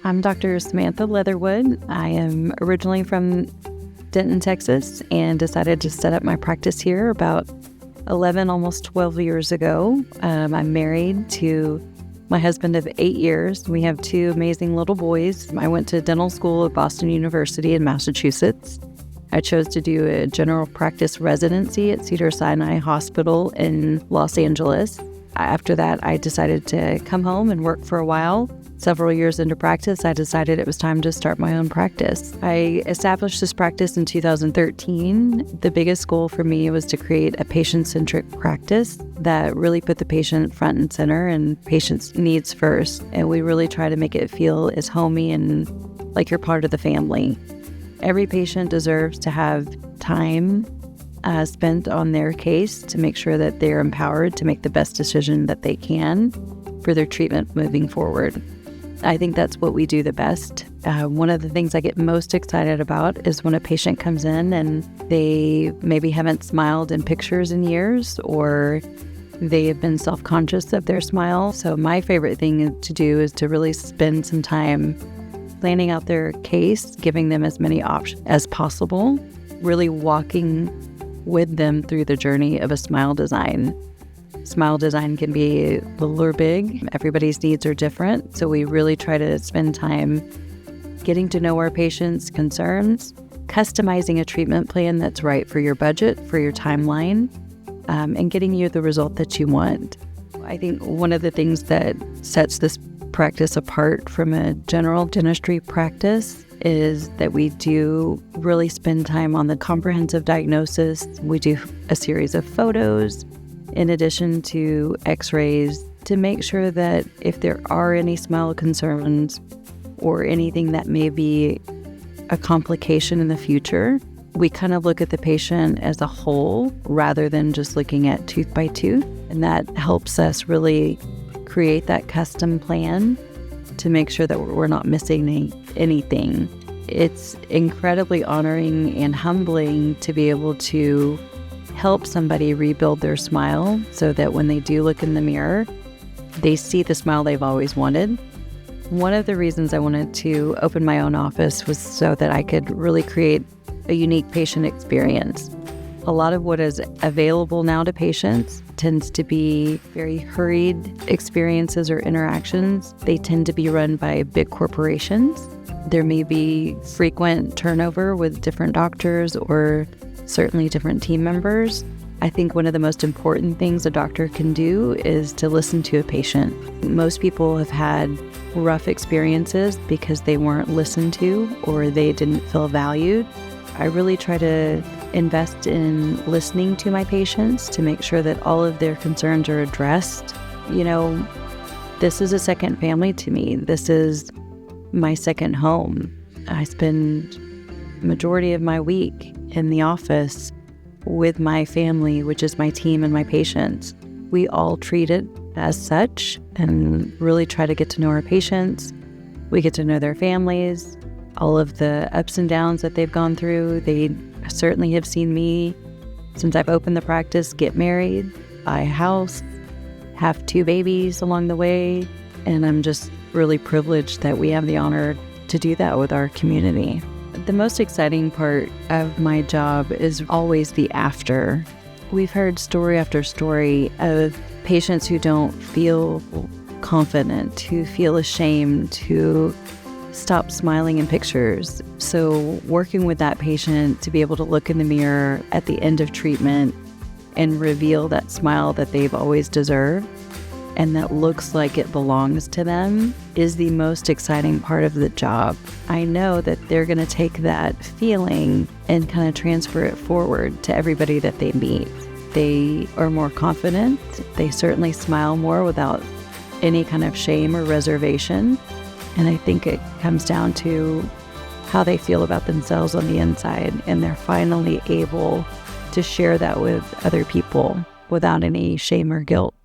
I'm Dr. Samantha Leatherwood. I am originally from Denton, Texas, and decided to set up my practice here about 11, almost 12 years ago. I'm married to my husband of 8 years. We have 2 amazing little boys. I went to dental school at Boston University in Massachusetts. I chose to do a general practice residency at Cedars-Sinai Hospital in Los Angeles. After that, I decided to come home and work for a while. Several years into practice, I decided it was time to start my own practice. I established this practice in 2013. The biggest goal for me was to create a patient-centric practice that really put the patient front and center and patient's needs first. And we really try to make it feel as homey and like you're part of the family. Every patient deserves to have time spent on their case to make sure that they're empowered to make the best decision that they can for their treatment moving forward. I think that's what we do the best. One of the things I get most excited about is when a patient comes in and they maybe haven't smiled in pictures in years, or they have been self-conscious of their smile. So my favorite thing to do is to really spend some time planning out their case, giving them as many options as possible, really walking with them through the journey of a smile design. Smile design can be little or big. Everybody's needs are different. So we really try to spend time getting to know our patients' concerns, customizing a treatment plan that's right for your budget, for your timeline, and getting you the result that you want. I think one of the things that sets this practice apart from a general dentistry practice is that we do really spend time on the comprehensive diagnosis. We do a series of photos in addition to x-rays to make sure that if there are any smile concerns or anything that may be a complication in the future, we kind of look at the patient as a whole rather than just looking at tooth by tooth. And that helps us really create that custom plan to make sure that we're not missing anything. It's incredibly honoring and humbling to be able to help somebody rebuild their smile so that when they do look in the mirror, they see the smile they've always wanted. One of the reasons I wanted to open my own office was so that I could really create a unique patient experience. A lot of what is available now to patients tends to be very hurried experiences or interactions. They tend to be run by big corporations. There may be frequent turnover with different doctors or certainly different team members. I think one of the most important things a doctor can do is to listen to a patient. Most people have had rough experiences because they weren't listened to or they didn't feel valued. I really try to invest in listening to my patients to make sure that all of their concerns are addressed. You know, this is a second family to me. This is my second home. I spend the majority of my week in the office with my family, which is my team and my patients. We all treat it as such and really try to get to know our patients. We get to know their families, all of the ups and downs that they've gone through. They certainly have seen me, since I've opened the practice, get married, buy a house, have 2 babies along the way. And I'm just really privileged that we have the honor to do that with our community. The most exciting part of my job is always the after. We've heard story after story of patients who don't feel confident, who feel ashamed, who stop smiling in pictures. So working with that patient to be able to look in the mirror at the end of treatment and reveal that smile that they've always deserved and that looks like it belongs to them is the most exciting part of the job. I know that they're going to take that feeling and kind of transfer it forward to everybody that they meet. They are more confident. They certainly smile more without any kind of shame or reservation. And I think it comes down to how they feel about themselves on the inside, and they're finally able to share that with other people without any shame or guilt.